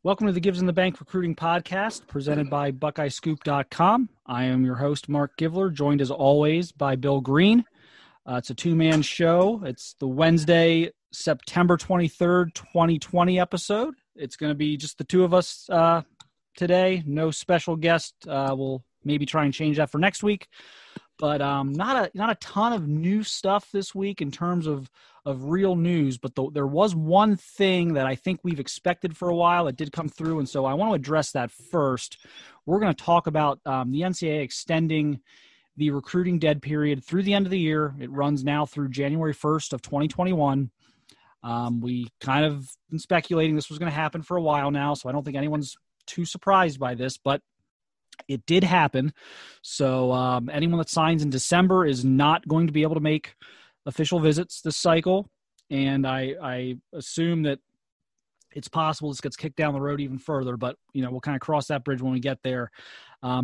Welcome to the Gives in the Bank Recruiting Podcast, presented by BuckeyeScoop.com. I am your host, Marc Givler, joined as always by Bill Greene. It's a two-man show. It's the Wednesday, September 23rd, 2020 episode. It's going to be just the two of us today. No special guest. We'll maybe try and change that for next week. But not a ton of new stuff this week in terms of real news. But there was one thing that I think we've expected for a while that did come through, and so I want to address that first. We're going to talk about the NCAA extending the recruiting dead period through the end of the year. It runs now through January 1st of 2021. We kind of been speculating this was going to happen for a while now, so I don't think anyone's too surprised by this, but it did happen. So anyone that signs in December is not going to be able to make official visits this cycle. And I assume that it's possible this gets kicked down the road even further, but we'll kind of cross that bridge when we get there.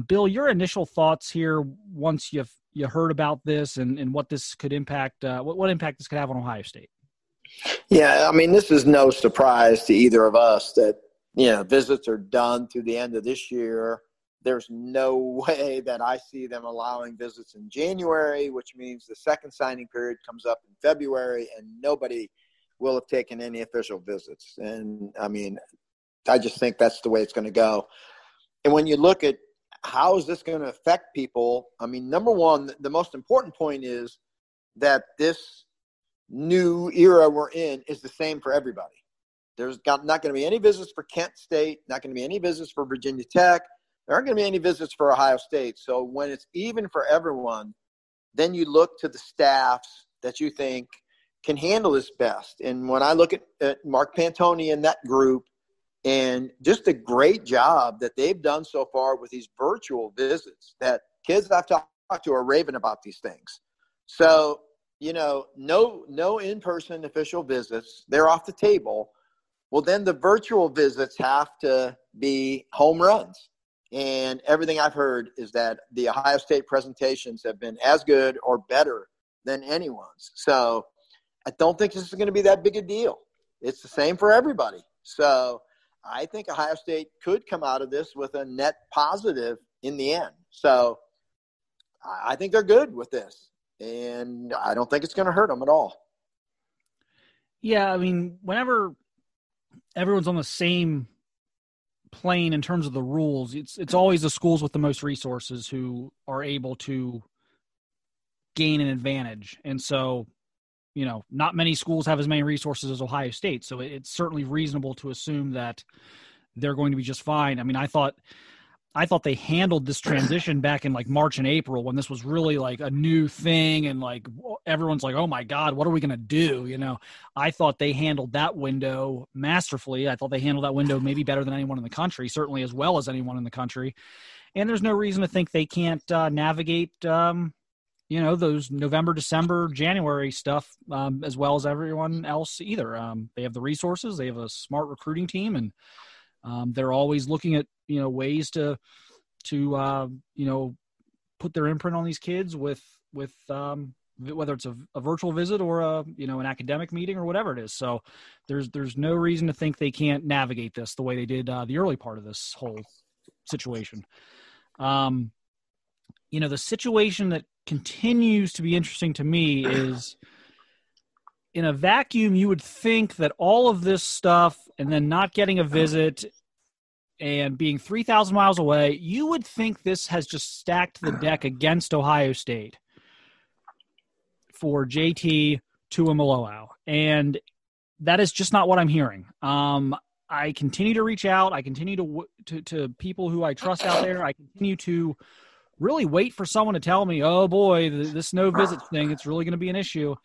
Bill, your initial thoughts here once you heard about this and what this could impact, what impact this could have on Ohio State. Yeah, I mean, this is no surprise to either of us that, visits are done through the end of this year. There's no way that I see them allowing visits in January, which means the second signing period comes up in February and nobody will have taken any official visits. And I mean, I just think that's the way it's going to go. And when you look at how is this going to affect people, I mean, number one, the most important point is that this new era we're in is the same for everybody. There's not going to be any visits for Kent State, not going to be any visits for Virginia Tech. There aren't going to be any visits for Ohio State. So when it's even for everyone, then you look to the staffs that you think can handle this best. And when I look at Marc Pantoni and that group and just the great job that they've done so far with these virtual visits, that kids I've talked to are raving about these things. So, no in-person official visits. They're off the table. Well, then the virtual visits have to be home runs. And everything I've heard is that the Ohio State presentations have been as good or better than anyone's. So I don't think this is going to be that big a deal. It's the same for everybody. So I think Ohio State could come out of this with a net positive in the end. So I think they're good with this. And I don't think it's going to hurt them at all. Yeah, I mean, whenever everyone's on the same plane in terms of the rules, it's always the schools with the most resources who are able to gain an advantage. And so, not many schools have as many resources as Ohio State. So it's certainly reasonable to assume that they're going to be just fine. I mean, I thought they handled this transition back in like March and April when this was really like a new thing. And like, everyone's like, oh my God, what are we going to do? I thought they handled that window masterfully. I thought they handled that window maybe better than anyone in the country, certainly as well as anyone in the country. And there's no reason to think they can't navigate, those November, December, January stuff as well as everyone else either. They have the resources. They have a smart recruiting team, and they're always looking at, ways to put their imprint on these kids with whether it's a virtual visit or an academic meeting or whatever it is. So there's no reason to think they can't navigate this the way they did the early part of this whole situation. The situation that continues to be interesting to me is, in a vacuum, you would think that all of this stuff and then not getting a visit and being 3,000 miles away, you would think this has just stacked the deck against Ohio State for JT Tuimoloau. And that is just not what I'm hearing. I continue to reach out. I continue to people who I trust out there. I continue to really wait for someone to tell me, oh boy, this no visits thing, it's really going to be an issue.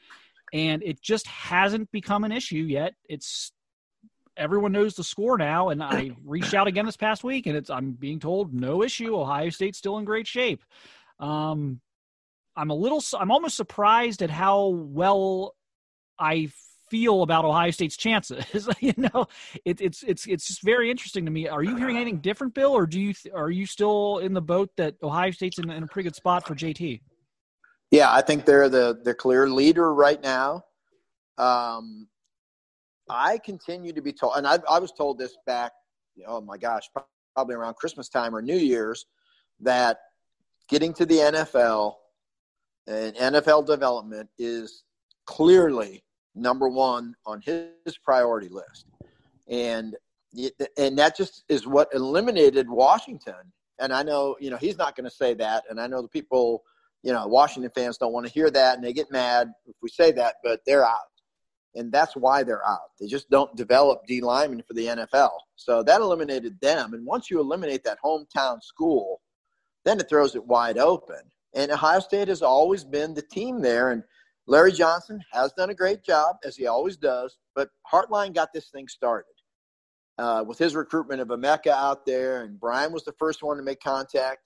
And it just hasn't become an issue yet. Everyone knows the score now, and I reached out again this past week, and I'm being told no issue. Ohio State's still in great shape. I'm almost surprised at how well I feel about Ohio State's chances. It's just very interesting to me. Are you hearing anything different, Bill, or are you still in the boat that Ohio State's in a pretty good spot for JT? Yeah, I think they're the clear leader right now. I continue to be told, and I was told this back oh my gosh, probably around Christmas time or New Year's, that getting to the NFL and NFL development is clearly number one on his priority list. And that just is what eliminated Washington. And I know, he's not going to say that. And I know the people, Washington fans don't want to hear that, and they get mad if we say that, but they're out. And that's why they're out. They just don't develop D linemen for the NFL. So that eliminated them. And once you eliminate that hometown school, then it throws it wide open. And Ohio State has always been the team there. And Larry Johnson has done a great job, as he always does. But Hartline got this thing started with his recruitment of Emeka out there. And Brian was the first one to make contact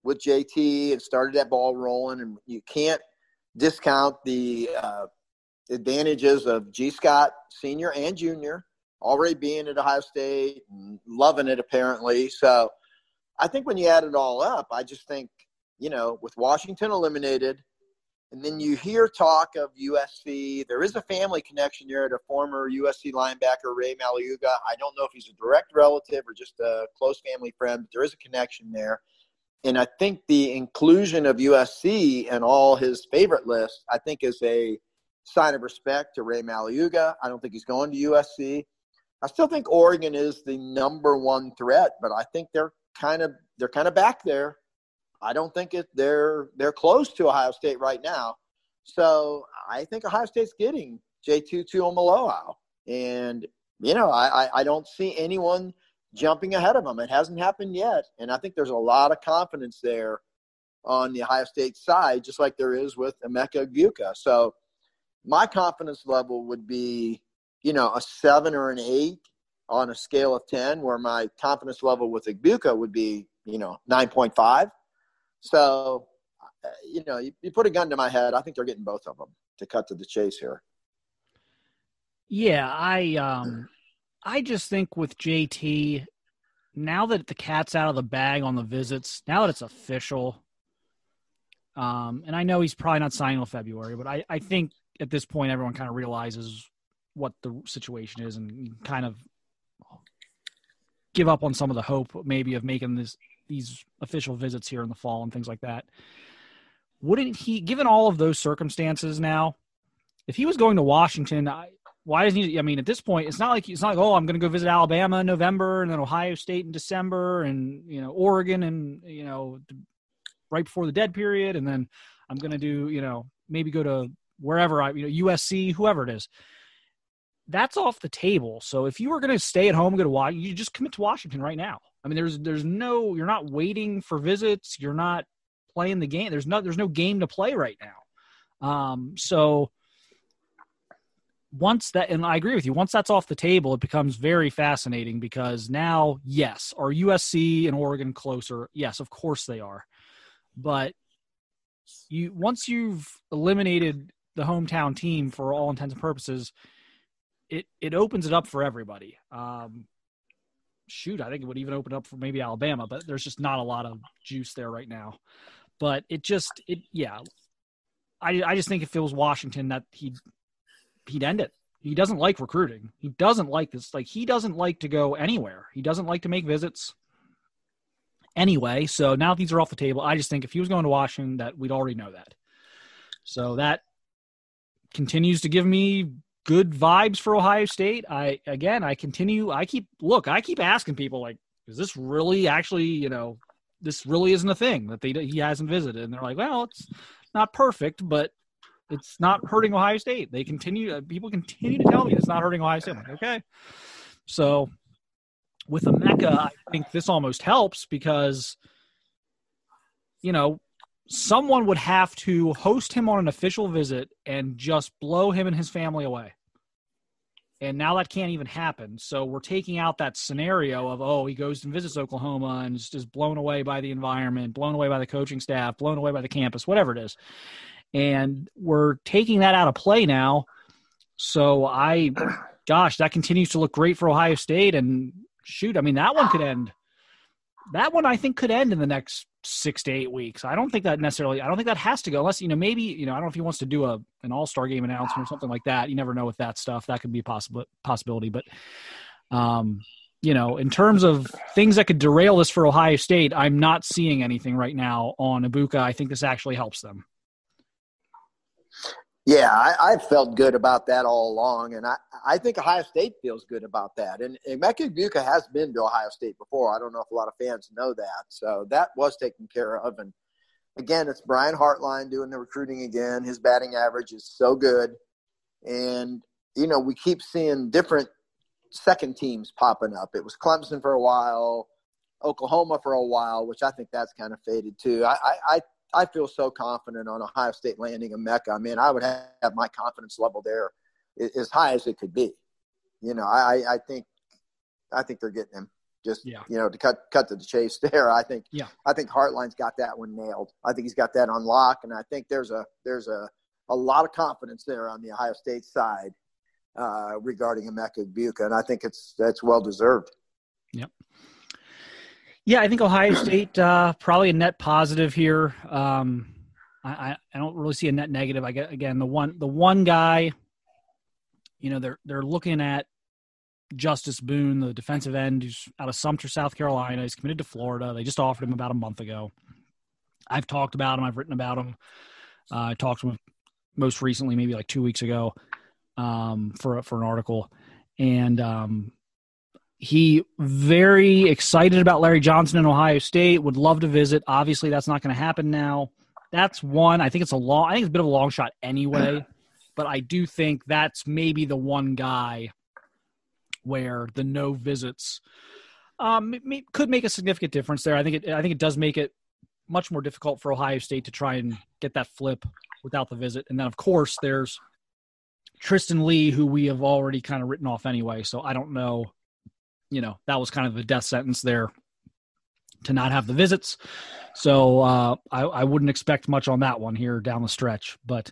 with JT and started that ball rolling. And you can't discount the advantages of G. Scott Sr. and Jr. already being at Ohio State and loving it apparently. So I think when you add it all up, I just think, with Washington eliminated, and then you hear talk of USC, there is a family connection there to former USC linebacker Ray Maliuga. I don't know if he's a direct relative or just a close family friend, but there is a connection there. And I think the inclusion of USC and all his favorite lists, I think is a sign of respect to Ray Maliuga. I don't think he's going to USC. I still think Oregon is the number one threat, but I think they're kind of back there. I don't think they're close to Ohio State right now. So I think Ohio State's getting J2 Tuimoloau. And, I don't see anyone jumping ahead of them. It hasn't happened yet. And I think there's a lot of confidence there on the Ohio State side, just like there is with Emeka Egbuka. So my confidence level would be, a 7 or an 8 on a scale of 10, where my confidence level with Egbuka would be, 9.5. So, you put a gun to my head, I think they're getting both of them, to cut to the chase here. Yeah, I just think with JT, now that the cat's out of the bag on the visits, now that it's official, and I know he's probably not signing until February, but I think at this point everyone kind of realizes what the situation is and kind of give up on some of the hope maybe of making these official visits here in the fall and things like that. Wouldn't he, given all of those circumstances now, if he was going to Washington, why doesn't he? I mean, at this point, it's not like, oh, I'm going to go visit Alabama in November and then Ohio State in December and, Oregon and, right before the dead period. And then I'm going to do, maybe go to wherever USC, whoever it is. That's off the table. So if you were going to stay at home and go to Washington, you just commit to Washington right now. I mean, there's no, you're not waiting for visits. You're not playing the game. There's no game to play right now. So once that, and I agree with you, once that's off the table, it becomes very fascinating because now, yes, are USC and Oregon closer? Yes, of course they are. But once you've eliminated the hometown team for all intents and purposes, it opens it up for everybody. I think it would even open up for maybe Alabama, but there's just not a lot of juice there right now. But I just think if it was Washington that he'd end it. He doesn't like recruiting. He doesn't like this. Like, he doesn't like to go anywhere. He doesn't like to make visits anyway. So now these are off the table. I just think if he was going to Washington, that we'd already know that. So that continues to give me good vibes for Ohio State. I keep asking people, like, is this really actually, this really isn't a thing that he hasn't visited? And they're like, well, it's not perfect, but it's not hurting Ohio State. People continue to tell me it's not hurting Ohio State. I'm like, okay. So with Emeka, I think this almost helps because, someone would have to host him on an official visit and just blow him and his family away. And now that can't even happen. So we're taking out that scenario of, he goes and visits Oklahoma and is just blown away by the environment, blown away by the coaching staff, blown away by the campus, whatever it is. And we're taking that out of play now. So that continues to look great for Ohio State. And that one could end. That one I think could end in the next 6 to 8 weeks. I don't think that has to go unless, maybe, I don't know if he wants to do an all-star game announcement or something like that. You never know with that stuff. That could be a possibility. But in terms of things that could derail this for Ohio State, I'm not seeing anything right now on Ibuka. I think this actually helps them. Yeah, I've felt good about that all along, and I think Ohio State feels good about that. And Emeka Egbuka has been to Ohio State before. I don't know if a lot of fans know that. So that was taken care of. And, again, it's Brian Hartline doing the recruiting again. His batting average is so good. And, we keep seeing different second teams popping up. It was Clemson for a while, Oklahoma for a while, which I think that's kind of faded too. I feel so confident on Ohio State landing Emeka. I mean, I would have my confidence level there as high as it could be. I think they're getting him. Just to cut to the chase there. I think Hartline's got that one nailed. I think he's got that on lock, and I think there's a lot of confidence there on the Ohio State side regarding Emeka Egbuka, and I think that's well deserved. Yep. Yeah, I think Ohio State probably a net positive here. I don't really see a net negative. I get, again, the one guy, they're looking at Justice Boone, the defensive end who's out of Sumter, South Carolina. He's committed to Florida. They just offered him about a month ago. I've talked about him. I've written about him. I talked to him most recently, maybe like 2 weeks ago, for an article, and he very excited about Larry Johnson in Ohio State, would love to visit. Obviously, that's not going to happen now. That's one. I think it's a bit of a long shot anyway, but I do think that's maybe the one guy where the no visits could make a significant difference there. I think it does make it much more difficult for Ohio State to try and get that flip without the visit. And then, of course, there's Tristan Lee, who we have already kind of written off anyway. So I don't know. That was kind of the death sentence there to not have the visits. So I wouldn't expect much on that one here down the stretch. But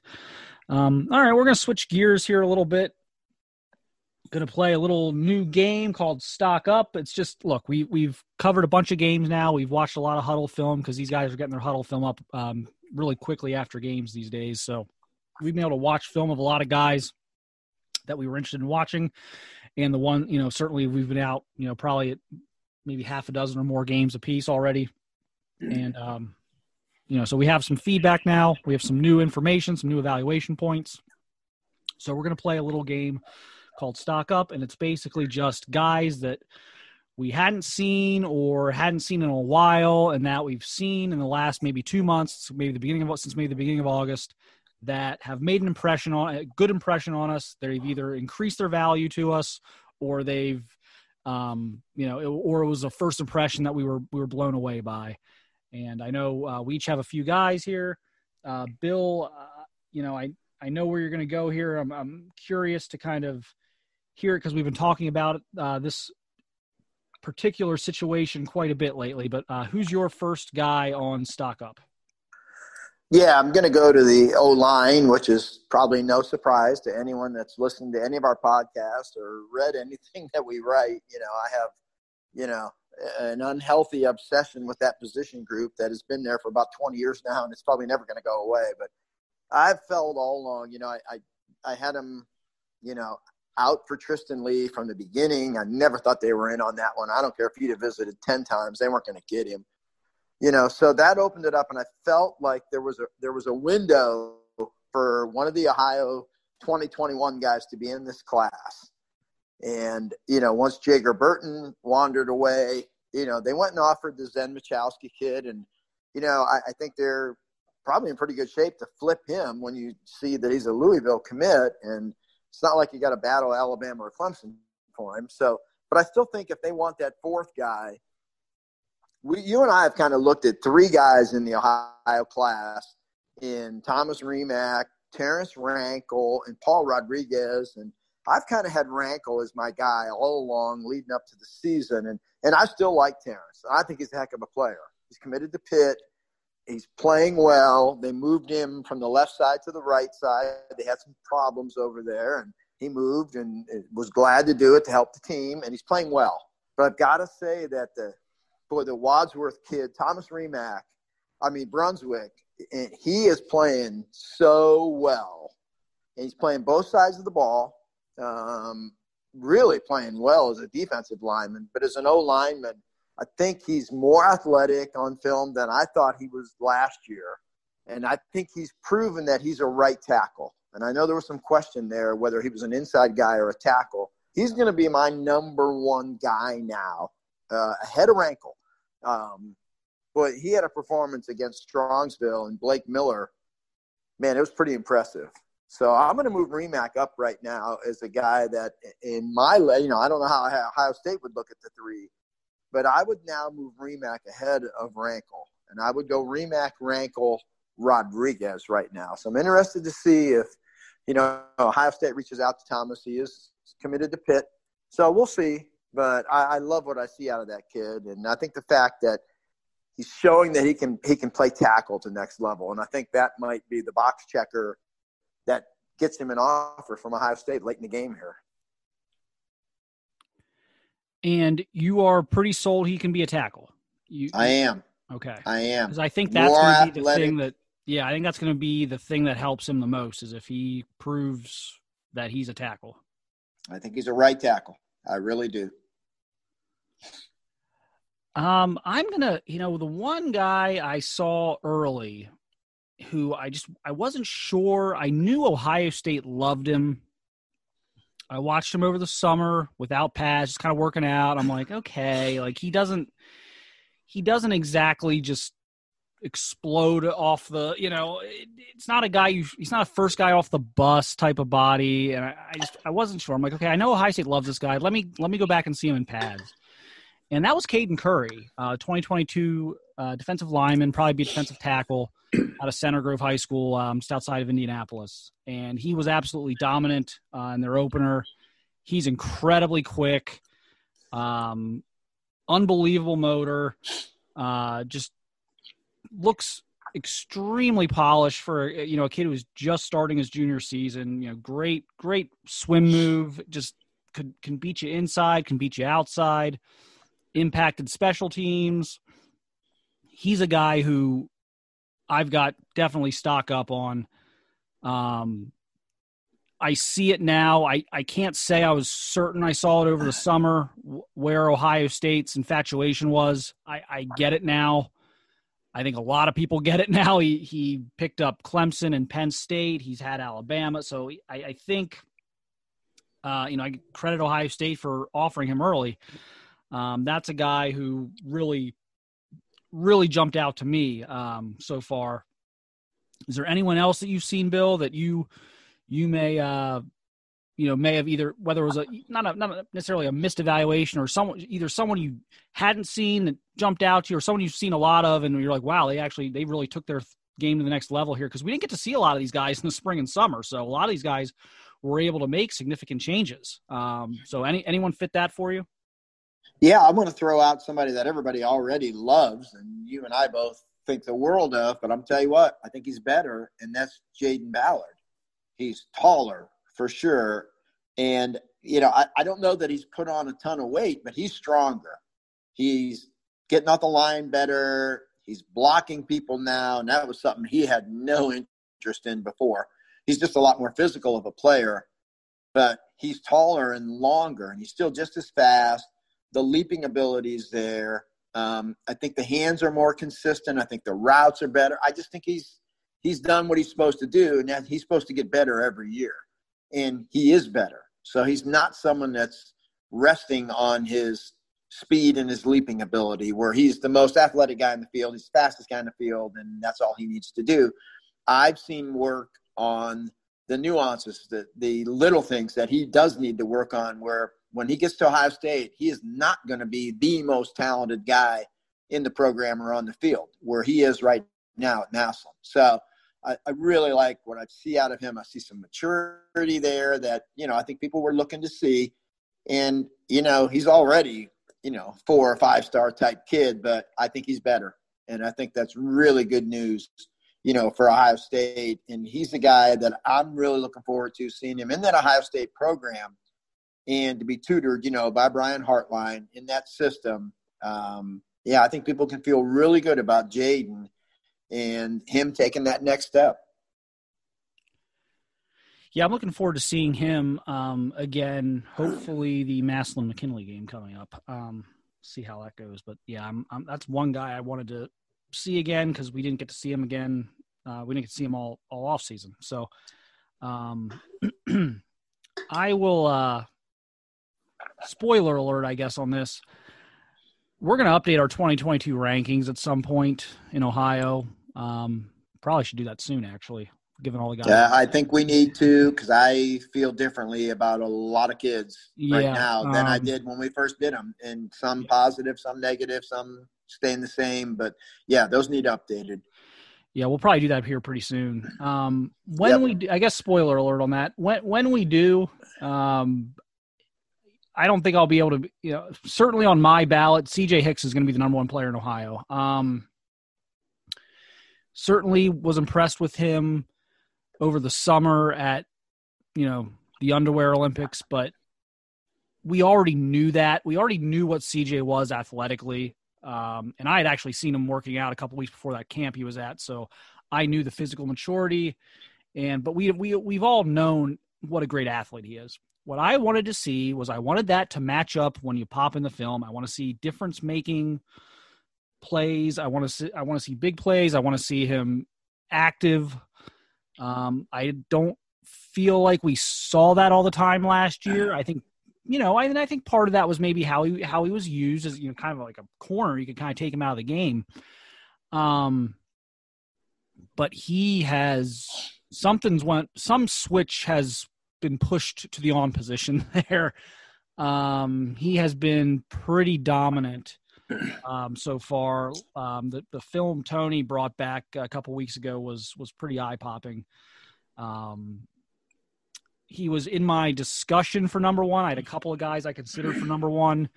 all right, we're going to switch gears here a little bit. Going to play a little new game called Stock Up. It's just, look, we've covered a bunch of games now. We've watched a lot of huddle film because these guys are getting their huddle film up really quickly after games these days. So we've been able to watch film of a lot of guys that we were interested in watching. And the one, certainly we've been out, probably at maybe half a dozen or more games apiece already. And, so we have some feedback now. We have some new information, some new evaluation points. So we're going to play a little game called Stock Up, and it's basically just guys that we hadn't seen or hadn't seen in a while and that we've seen in the last maybe 2 months, since maybe the beginning of August, that have made a good impression on us. They've either increased their value to us, or they've, or it was a first impression that we were blown away by. And I know we each have a few guys here. Bill, I know where you're going to go here. I'm curious to kind of hear it because we've been talking about this particular situation quite a bit lately. But who's your first guy on Stock Up? Yeah, I'm going to go to the O-line, which is probably no surprise to anyone that's listened to any of our podcasts or read anything that we write. I have, an unhealthy obsession with that position group that has been there for about 20 years now, and it's probably never going to go away. But I've felt all along, I had him, out for Tristan Lee from the beginning. I never thought they were in on that one. I don't care if he'd have visited 10 times. They weren't going to get him. So that opened it up, and I felt like there was a window for one of the Ohio 2021 guys to be in this class. And, once Jager Burton wandered away, they went and offered the Zen Michalski kid. And, I think they're probably in pretty good shape to flip him when you see that he's a Louisville commit. And it's not like you got to battle Alabama or Clemson for him. So, but I still think if they want that fourth guy, you and I have kind of looked at three guys in the Ohio class in Thomas Remack, Terrence Rankle, and Paul Rodriguez. And I've kind of had Rankle as my guy all along leading up to the season. And I still like Terrence. I think he's a heck of a player. He's committed to Pitt. He's playing well. They moved him from the left side to the right side. They had some problems over there, and he moved and was glad to do it to help the team, and he's playing well. But I've got to say that the Wadsworth kid, Thomas Remack, Brunswick, he is playing so well. And he's playing both sides of the ball. really playing well as a defensive lineman, but as an O-lineman, I think he's more athletic on film than I thought he was last year. And I think he's proven that he's a right tackle. And I know there was some question there whether he was an inside guy or a tackle. He's going to be my number one guy now, ahead of Rankle. But he had a performance against Strongsville and Blake Miller. Man, it was pretty impressive. So I'm going to move Remack up right now as a guy that in my, I don't know how Ohio State would look at the three, but I would now move Remack ahead of Rankle. And I would go Remack, Rankle, Rodriguez right now. So I'm interested to see if, Ohio State reaches out to Thomas. He is committed to Pitt. So we'll see. But I love what I see out of that kid. And I think the fact that he's showing that he can play tackle to next level. And I think that might be the box checker that gets him an offer from Ohio State late in the game here. And you are pretty sold he can be a tackle. I am. Okay. I am. Because I think that's going to be the thing that, I think that's going to be the thing that helps him the most is if he proves that he's a tackle. I think he's a right tackle. I really do. I'm going to, the one guy I saw early who I wasn't sure. I knew Ohio State loved him. I watched him over the summer without pads, just kind of working out. I'm like, okay, like he doesn't exactly just explode off the, it's not a guy he's not a first guy off the bus type of body. And I wasn't sure. I'm like, okay, I know Ohio State loves this guy. Let me go back and see him in pads. And that was Caden Curry, 2022 defensive lineman, probably be a defensive tackle out of Center Grove High School, just outside of Indianapolis. And he was absolutely dominant in their opener. He's incredibly quick, unbelievable motor, just looks extremely polished for, a kid who was just starting his junior season. Great swim move, just can beat you inside, can beat you outside, impacted special teams. He's a guy who I've got definitely stock up on. I see it now. I can't say I was certain I saw it over the summer where Ohio State's infatuation was. I get it now. I think a lot of people get it now. He picked up Clemson and Penn State. He's had Alabama. So I think, I credit Ohio State for offering him early. That's a guy who really jumped out to me so far. Is there anyone else that you've seen, Bill, that you may may have either, whether it was not necessarily a missed evaluation or someone you hadn't seen that jumped out to you, or someone you've seen a lot of and you're like, wow, they really took their game to the next level here? Because we didn't get to see a lot of these guys in the spring and summer, so a lot of these guys were able to make significant changes. So anyone fit that for you? Yeah, I'm going to throw out somebody that everybody already loves, and you and I both think the world of, but I'm tell you what, I think he's better, and that's Jaden Ballard. He's taller for sure, and I don't know that he's put on a ton of weight, but he's stronger. He's getting off the line better. He's blocking people now, and that was something he had no interest in before. He's just a lot more physical of a player, but he's taller and longer, and he's still just as fast. The leaping ability is there. I think the hands are more consistent. I think the routes are better. I just think he's done what he's supposed to do, and that he's supposed to get better every year. And he is better. So he's not someone that's resting on his speed and his leaping ability, where he's the most athletic guy in the field. He's the fastest guy in the field, and that's all he needs to do. I've seen work on the nuances, the little things that he does need to work on, where when he gets to Ohio State, he is not going to be the most talented guy in the program or on the field, where he is right now at Massillon. So I really like what I see out of him. I see some maturity there that, I think people were looking to see. And, he's already, 4 or 5 star type kid, but I think he's better. And I think that's really good news, for Ohio State. And he's the guy that I'm really looking forward to seeing him in that Ohio State program and to be tutored, by Brian Hartline in that system. I think people can feel really good about Jaden and him taking that next step. Yeah, I'm looking forward to seeing him again. Hopefully, the Massillon-McKinley game coming up. See how that goes. But yeah, that's one guy I wanted to see again because we didn't get to see him again. We didn't get to see him all off season. So I will. Spoiler alert, I guess, on this. We're going to update our 2022 rankings at some point in Ohio. Probably should do that soon, actually, given all the guys. Yeah, I think we need to, because I feel differently about a lot of kids right now than I did when we first did them. And some positive, some negative, some staying the same. But, yeah, those need updated. Yeah, we'll probably do that here pretty soon. We do, I guess, spoiler alert on that. When we do, I don't think I'll be able to, certainly on my ballot, CJ Hicks is going to be the number one player in Ohio. Certainly was impressed with him over the summer at, the Underwear Olympics, but we already knew that. We already knew what CJ was athletically. And I had actually seen him working out a couple weeks before that camp he was at. So I knew the physical maturity but we've all known what a great athlete he is. What I wanted to see was I wanted that to match up when you pop in the film. I want to see difference-making plays. I want to see big plays. I want to see him active. I don't feel like we saw that all the time last year. I think, I think part of that was maybe how he was used as, kind of like a corner. You could kind of take him out of the game. But he has some switch has been pushed to the on position there. He has been pretty dominant so far. The film Tony brought back a couple weeks ago was pretty eye-popping. He was in my discussion for number one. I had a couple of guys I considered for number one,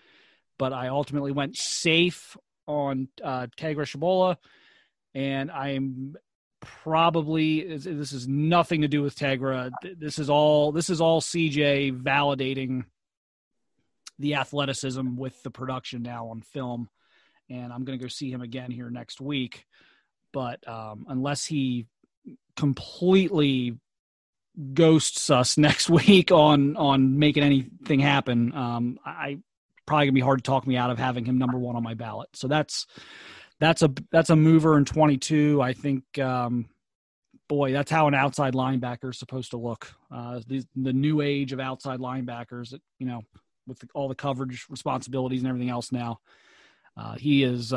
but I ultimately went safe on Tegra Shabola, and I'm probably this is nothing to do with Tegra. This is all CJ validating the athleticism with the production now on film, and I'm going to go see him again here next week. But unless he completely ghosts us next week on making anything happen, I probably gonna be hard to talk me out of having him number one on my ballot. So that's a mover in 22. I think, that's how an outside linebacker is supposed to look. The new age of outside linebackers, with all the coverage responsibilities and everything else now. He is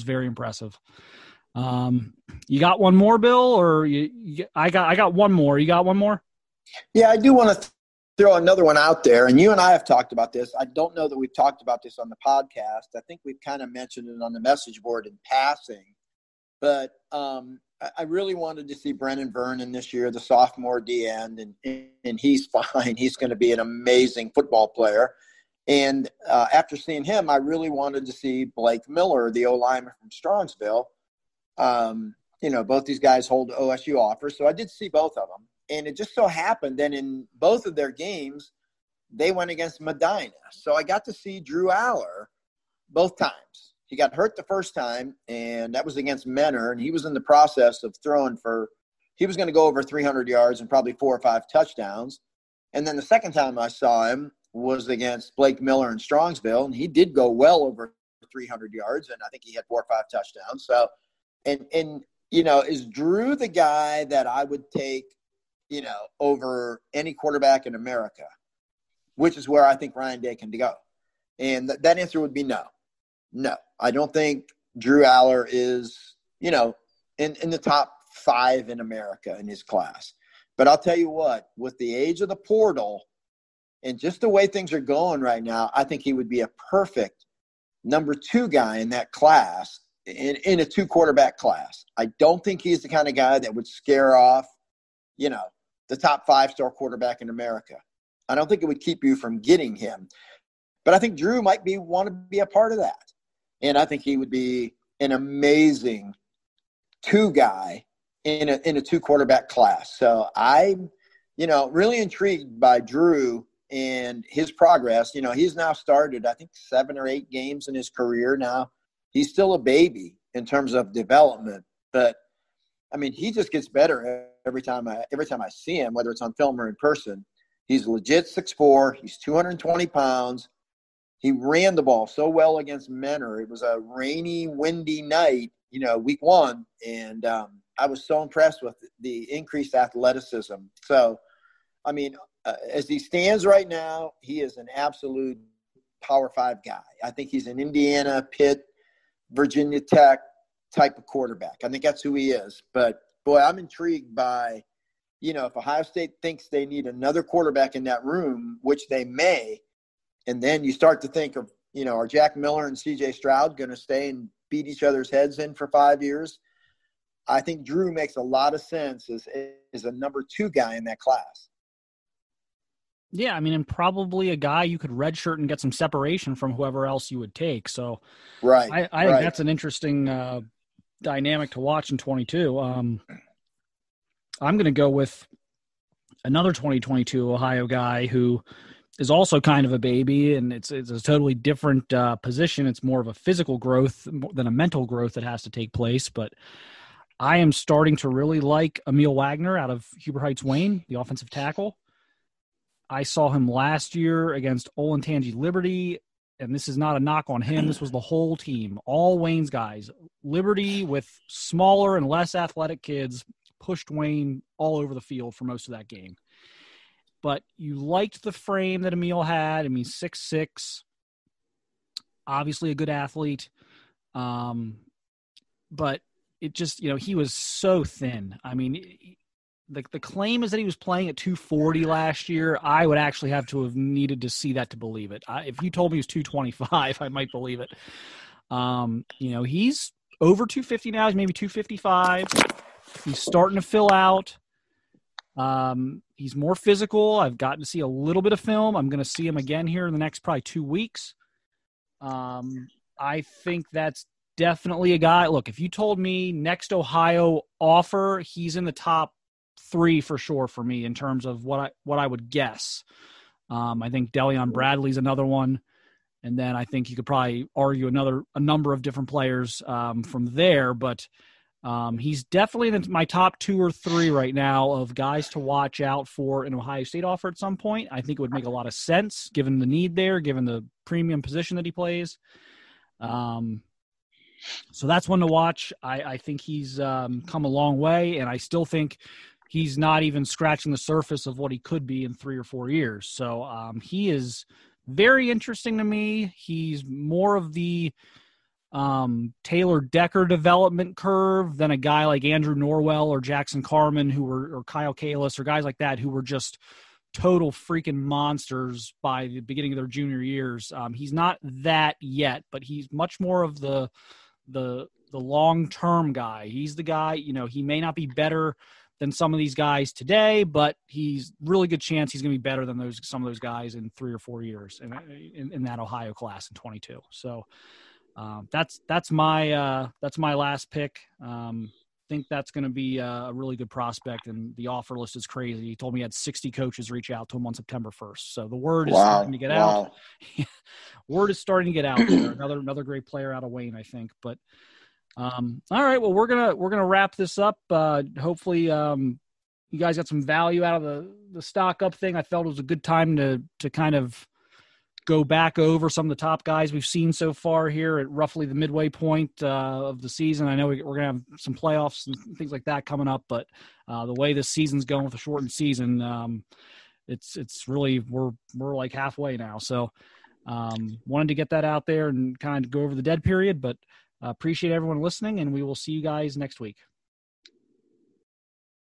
very impressive. You got one more, Bill, or I got one more. You got one more? Yeah, I do want to throw another one out there, and you and I have talked about this. I don't know that we've talked about this on the podcast. I think we've kind of mentioned it on the message board in passing, but I really wanted to see Brennan Vernon this year, the sophomore D end, and he's fine. He's going to be an amazing football player. And after seeing him, I really wanted to see Blake Miller, the O-lineman from Strongsville. Both these guys hold OSU offers, so I did see both of them. And it just so happened that in both of their games, they went against Medina. So I got to see Drew Aller both times. He got hurt the first time, and that was against Menor, and he was in the process of he was going to go over 300 yards and probably 4 or 5 touchdowns. And then the second time I saw him was against Blake Miller in Strongsville, and he did go well over 300 yards, and I think he had 4 or 5 touchdowns. So, is Drew the guy that I would take, over any quarterback in America, which is where I think Ryan Day can go? And that answer would be no. No, I don't think Drew Aller is, in the top 5 in America in his class. But I'll tell you what, with the age of the portal and just the way things are going right now, I think he would be a perfect number 2 guy in that class, in a 2-quarterback class. I don't think he's the kind of guy that would scare off, the top 5-star quarterback in America. I don't think it would keep you from getting him. But I think Drew might want to be a part of that. And I think he would be an amazing 2 guy in a 2-quarterback class. So I'm, really intrigued by Drew and his progress. He's now started, I think, 7 or 8 games in his career now. He's still a baby in terms of development, but I mean, he just gets better every time I see him, whether it's on film or in person. He's legit 6'4". He's 220 pounds. He ran the ball so well against Menor. It was a rainy, windy night, week one. And I was so impressed with the increased athleticism. So, I mean, as he stands right now, he is an absolute Power 5 guy. I think he's an Indiana, Pitt, Virginia Tech type of quarterback. I think that's who he is. But, boy, I'm intrigued by, if Ohio State thinks they need another quarterback in that room, which they may, and then you start to think of, are Jack Miller and C.J. Stroud going to stay and beat each other's heads in for 5 years? I think Drew makes a lot of sense as a number 2 guy in that class. Yeah, I mean, and probably a guy you could redshirt and get some separation from whoever else you would take. So right, I think that's an interesting dynamic to watch in 22. I'm going to go with another 2022 Ohio guy who is also kind of a baby, and it's a totally different position. It's more of a physical growth than a mental growth that has to take place. But I am starting to really like Emil Wagner out of Huber Heights Wayne, the offensive tackle. I saw him last year against Olentangy Liberty, and this is not a knock on him. This was the whole team, all Wayne's guys. Liberty with smaller and less athletic kids pushed Wayne all over the field for most of that game. But you liked the frame that Emil had. I mean, 6'6", obviously a good athlete. But it just, he was so thin. I mean, the claim is that he was playing at 240 last year. I would actually have to have needed to see that to believe it. If you told me he was 225, I might believe it. He's over 250 now. He's maybe 255. He's starting to fill out. He's more physical. I've gotten to see a little bit of film. I'm going to see him again here in the next probably 2 weeks. I think that's definitely a guy. Look, if you told me next Ohio offer, he's in the top 3 for sure for me in terms of what I would guess. I think Deleon Bradley's another one. And then I think you could probably argue a number of different players from there, but he's definitely in my top 2 or 3 right now of guys to watch out for an Ohio State offer at some point. I think it would make a lot of sense given the need there, given the premium position that he plays. So that's one to watch. I think he's come a long way, and I still think he's not even scratching the surface of what he could be in 3 or 4 years. So he is very interesting to me. He's more of the Taylor Decker development curve than a guy like Andrew Norwell or Jackson Carman or Kyle Kalis or guys like that who were just total freaking monsters by the beginning of their junior years. He's not that yet, but he's much more of the long-term guy. He's the guy, he may not be better than some of these guys today, but he's really good chance he's going to be better than some of those guys in 3 or 4 years in that Ohio class in 22. So that's my last pick. Think that's going to be a really good prospect, and the offer list is crazy. He told me he had 60 coaches reach out to him on September 1st. So the word is starting to get out. Word is starting to get out there. Another great player out of Wayne, I think. But all right, well, we're gonna wrap this up. Hopefully, you guys got some value out of the stock up thing. I felt it was a good time to kind of go back over some of the top guys we've seen so far here at roughly the midway point of the season. I know we're going to have some playoffs and things like that coming up, but the way this season's going with a shortened season, it's really we're like halfway now. So wanted to get that out there and kind of go over the dead period, but appreciate everyone listening, and we will see you guys next week.